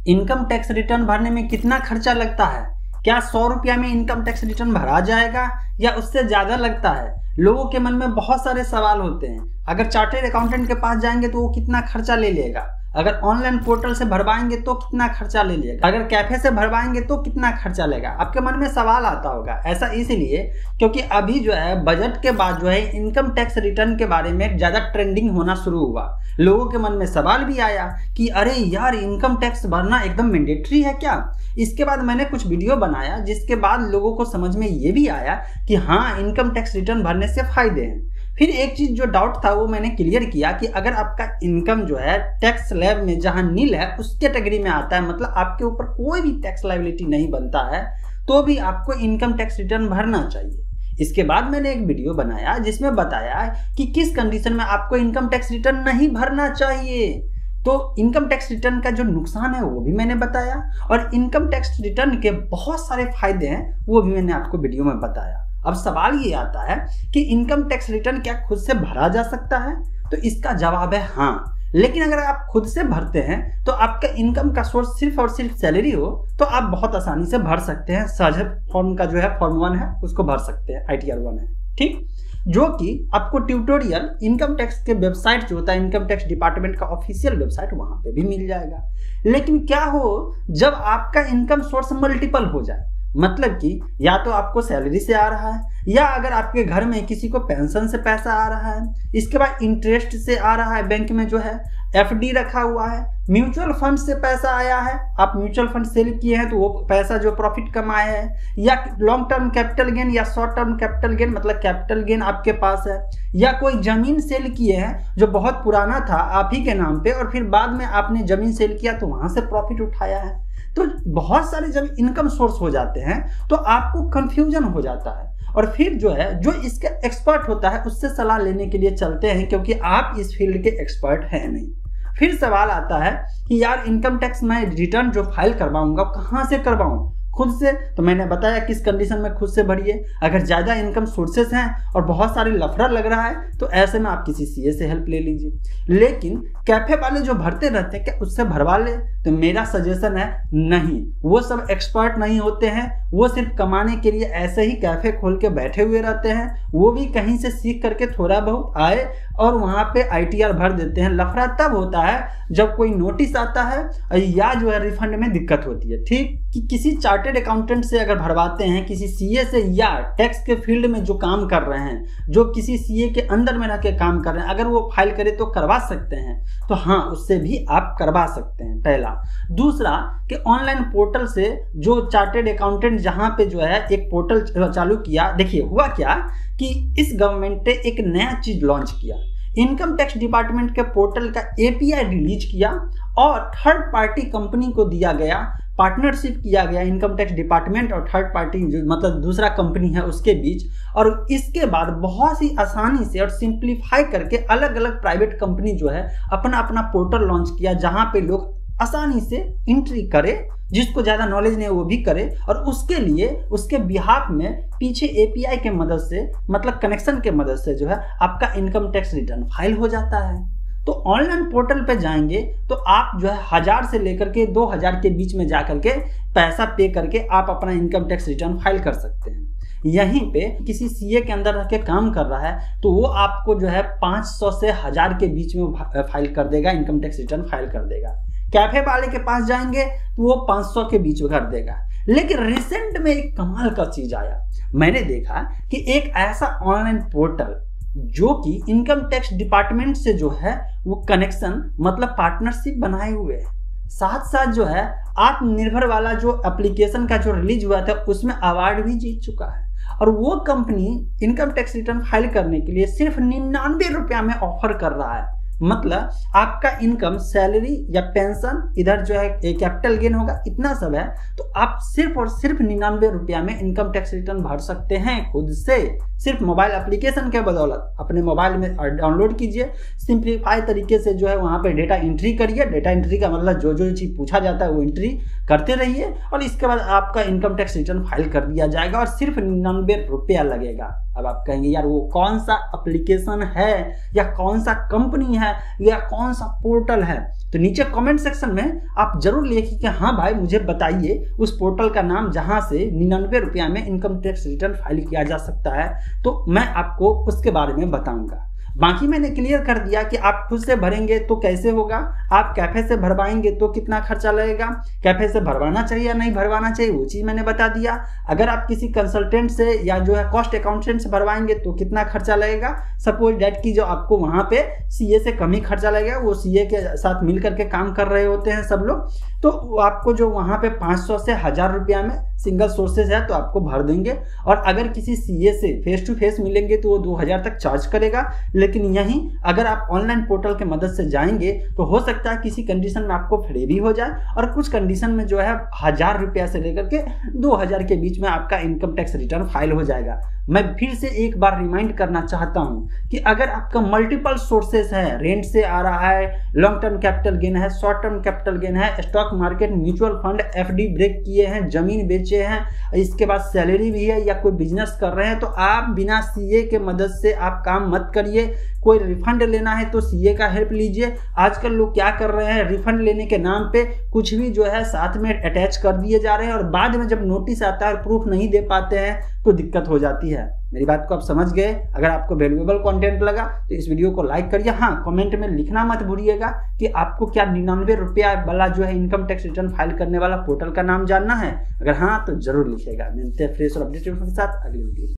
Income tax return भरने में कितना खर्चा लगता है? क्या 100 रुपया में इनकम टैक्स रिटर्न भरा जाएगा या उससे ज़्यादा लगता है? लोगों के मन में बहुत सारे सवाल होते हैं। अगर चार्टर्ड अकाउंटेंट के पास जाएंगे तो वो कितना खर्चा ले लेगा, अगर ऑनलाइन पोर्टल से भरवाएंगे तो कितना खर्चा ले लेगा, अगर कैफे से भरवाएंगे तो कितना खर्चा लेगा। आपके मन में सवाल आता होगा। ऐसा इसलिए क्योंकि अभी जो है बजट के बाद जो है इनकम टैक्स रिटर्न के बारे में ज़्यादा ट्रेंडिंग होना शुरू हुआ। लोगों के मन में सवाल भी आया कि अरे यार, इनकम टैक्स भरना एकदम मैंडेटरी है क्या? इसके बाद मैंने कुछ वीडियो बनाया जिसके बाद लोगों को समझ में ये भी आया कि हाँ, इनकम टैक्स रिटर्न भरने से फायदे हैं। फिर एक चीज जो डाउट था वो मैंने क्लियर किया कि अगर आपका इनकम जो है टैक्स स्लैब में जहां नील है उस कैटेगरी में आता है, मतलब आपके ऊपर कोई भी टैक्स लायबिलिटी नहीं बनता है, तो भी आपको इनकम टैक्स रिटर्न भरना चाहिए। इसके बाद मैंने एक वीडियो बनाया जिसमें बताया कि किस कंडीशन में आपको इनकम टैक्स रिटर्न नहीं भरना चाहिए। तो इनकम टैक्स रिटर्न का जो नुकसान है वो भी मैंने बताया और इनकम टैक्स रिटर्न के बहुत सारे फायदे हैं वो भी मैंने आपको वीडियो में बताया। अब सवाल ये आता है कि इनकम टैक्स रिटर्न क्या खुद से भरा जा सकता है? तो इसका जवाब है हाँ, लेकिन अगर आप खुद से भरते हैं तो आपका इनकम का सोर्स सिर्फ और सिर्फ सैलरी हो तो आप बहुत आसानी से भर सकते हैं। सहज फॉर्म का जो है फॉर्म 1 है उसको भर सकते हैं, ITR 1 है, ठीक, जो कि आपको ट्यूटोरियल इनकम टैक्स के वेबसाइट जो होता है इनकम टैक्स डिपार्टमेंट का ऑफिशियल वेबसाइट, वहां पे भी मिल जाएगा। लेकिन क्या हो जब आपका इनकम सोर्स मल्टीपल हो जाए, मतलब कि या तो आपको सैलरी से आ रहा है या अगर आपके घर में किसी को पेंशन से पैसा आ रहा है, इसके बाद इंटरेस्ट से आ रहा है, बैंक में जो है FD रखा हुआ है, म्यूचुअल फंड से पैसा आया है, आप म्यूचुअल फंड सेल किए हैं तो वो पैसा जो प्रॉफिट कमाए है, या लॉन्ग टर्म कैपिटल गेन या शॉर्ट टर्म कैपिटल गेन, मतलब कैपिटल गेन आपके पास है, या कोई जमीन सेल किए हैं जो बहुत पुराना था आप ही के नाम पे और फिर बाद में आपने जमीन सेल किया तो वहां से प्रॉफिट उठाया है। तो बहुत सारे जब इनकम सोर्स हो जाते हैं तो आपको कंफ्यूजन हो जाता है और फिर जो है जो इसका एक्सपर्ट होता है उससे सलाह लेने के लिए चलते हैं, क्योंकि आप इस फील्ड के एक्सपर्ट हैं नहीं। फिर सवाल आता है कि यार इनकम टैक्स मैं रिटर्न जो फाइल करवाऊंगा कहाँ से करवाऊं? खुद से? तो मैंने बताया किस कंडीशन में खुद से भरिए। अगर ज़्यादा इनकम सोर्सेस हैं और बहुत सारे लफड़ा लग रहा है तो ऐसे में आप किसी CA से हेल्प ले लीजिए। लेकिन कैफे वाले जो भरते रहते हैं क्या उससे भरवा ले? तो मेरा सजेशन है नहीं, वो सब एक्सपर्ट नहीं होते हैं, वो सिर्फ कमाने के लिए ऐसे ही कैफे खोल के बैठे हुए रहते हैं। वो भी कहीं से सीख करके थोड़ा बहुत आए और वहाँ पे ITR भर देते हैं। लफड़ा तब होता है जब कोई नोटिस आता है या जो है रिफंड में दिक्कत होती है, ठीक, कि किसी चार्टर्ड अकाउंटेंट से अगर भरवाते हैं, किसी CA से या टैक्स के फील्ड में जो काम कर रहे हैं, जो किसी CA के अंदर में रह के काम कर रहे हैं, अगर वो फाइल करे तो करवा सकते हैं, तो हाँ उससे भी आप करवा सकते हैं, पहला। दूसरा कि ऑनलाइन पोर्टल से जो चार्टर्ड अकाउंटेंट जहां पे जो है एक पोर्टल चालू किया, देखिए हुआ क्या कि इस गवर्नमेंट ने एक नया चीज लॉन्च किया, इनकम टैक्स डिपार्टमेंट के पोर्टल का API रिलीज किया और थर्ड पार्टी कंपनी को दिया गया, पार्टनरशिप किया गया इनकम टैक्स डिपार्टमेंट और थर्ड पार्टी जो मतलब दूसरा कंपनी है उसके बीच। और इसके बाद बहुत ही आसानी से और सिंप्लीफाई करके अलग अलग प्राइवेट कंपनी जो है अपना अपना पोर्टल लॉन्च किया, जहां पे लोग आसानी से एंट्री करे, जिसको ज़्यादा नॉलेज नहीं वो भी करे, और उसके लिए उसके बिहाफ में पीछे API के मदद से, मतलब कनेक्शन के मदद से जो है आपका इनकम टैक्स रिटर्न फाइल हो जाता है। तो ऑनलाइन पोर्टल पे जाएंगे तो आप जो है 1000 से लेकर के 2000 के बीच में जा करके पैसा पे करके आप अपना इनकम टैक्स रिटर्न फाइल कर सकते हैं। यहीं पे किसी CA के अंदर रह के काम कर रहा है तो वो आपको जो है 500 से 1000 के बीच में फाइल कर देगा, इनकम टैक्स रिटर्न फाइल कर देगा। कैफे वाले के पास जाएंगे तो वो 500 के बीच में कर देगा। लेकिन रिसेंट में एक कमाल का चीज आया, मैंने देखा कि एक ऐसा ऑनलाइन पोर्टल जो कि इनकम टैक्स डिपार्टमेंट से जो है वो कनेक्शन मतलब पार्टनरशिप बनाए हुए है, साथ साथ जो है आत्मनिर्भर वाला जो एप्लीकेशन का जो रिलीज हुआ था उसमें अवार्ड भी जीत चुका है। और वो company income tax return file करने के लिए सिर्फ 99 रुपया में ऑफर कर रहा है। मतलब आपका इनकम सैलरी या पेंशन इधर जो है कैपिटल गेन होगा, इतना सब है, तो आप सिर्फ और सिर्फ 99 रुपया में इनकम टैक्स रिटर्न भर सकते हैं खुद से, सिर्फ मोबाइल एप्लीकेशन के बदौलत। अपने मोबाइल में डाउनलोड कीजिए, सिंप्लीफाई तरीके से जो है वहाँ पे डेटा एंट्री करिए। डेटा एंट्री का मतलब जो जो चीज़ पूछा जाता है वो एंट्री करते रहिए और इसके बाद आपका इनकम टैक्स रिटर्न फाइल कर दिया जाएगा और सिर्फ 99 रुपया लगेगा। अब आप कहेंगे यार वो कौन सा एप्लीकेशन है या कौन सा कंपनी है या कौन सा पोर्टल है, तो नीचे कमेंट सेक्शन में आप जरूर लिखिए कि हाँ भाई मुझे बताइए उस पोर्टल का नाम जहां से 99 रुपया में इनकम टैक्स रिटर्न फाइल किया जा सकता है, तो मैं आपको उसके बारे में बताऊंगा। बाकी मैंने क्लियर कर दिया कि आप खुद से भरेंगे तो कैसे होगा, आप कैफे से भरवाएंगे तो कितना खर्चा लगेगा, कैफे से भरवाना चाहिए या नहीं भरवाना चाहिए वो चीज़ मैंने बता दिया। अगर आप किसी कंसल्टेंट से या जो है कॉस्ट अकाउंटेंट से भरवाएंगे तो कितना खर्चा लगेगा। सपोज डेट की जो आपको वहाँ पे सीए से कम ही खर्चा लगेगा, वो सीए के साथ मिल करके काम कर रहे होते हैं सब लोग, तो आपको जो वहाँ पे 500 से 1000 रुपया में सिंगल सोर्सेज है तो आपको भर देंगे। और अगर किसी सीए से फेस टू फेस मिलेंगे तो वो 2000 तक चार्ज करेगा। लेकिन यहीं अगर आप ऑनलाइन पोर्टल के मदद से जाएंगे तो हो सकता है किसी कंडीशन में आपको फ्री भी हो जाए और कुछ कंडीशन में जो है 1000 रुपया से लेकर के 2000 के बीच में आपका इनकम टैक्स रिटर्न फाइल हो जाएगा। मैं फिर से एक बार रिमाइंड करना चाहता हूं कि अगर आपका मल्टीपल सोर्सेस है, रेंट से आ रहा है, लॉन्ग टर्म कैपिटल गेन है, शॉर्ट टर्म कैपिटल गेन है, stock market, mutual fund, FD break किए हैं, जमीन बेचे हैं, इसके बाद सैलरी भी है या कोई बिजनेस कर रहे हैं, तो आप बिना सीए के मदद से आप काम मत करिए। कोई रिफंड लेना है तो सीए का हेल्प लीजिए। आजकल लोग क्या कर रहे हैं, रिफंड लेने के नाम पे कुछ भी जो है साथ में अटैच कर दिए जा रहे हैं और बाद में जब नोटिस आता है और प्रूफ नहीं दे पाते हैं तो दिक्कत हो जाती है। मेरी बात को आप समझ गए। अगर आपको वैल्यूएबल कंटेंट लगा तो इस वीडियो को लाइक करिए। हाँ, कमेंट में लिखना मत भूलिएगा कि आपको क्या 99 रुपया वाला जो है इनकम टैक्स रिटर्न फाइल करने वाला पोर्टल का नाम जानना है। अगर हाँ तो जरूर लिखिएगा। मिलते हैं फ्रेश और अपडेटेड के साथ अगली वीडियो।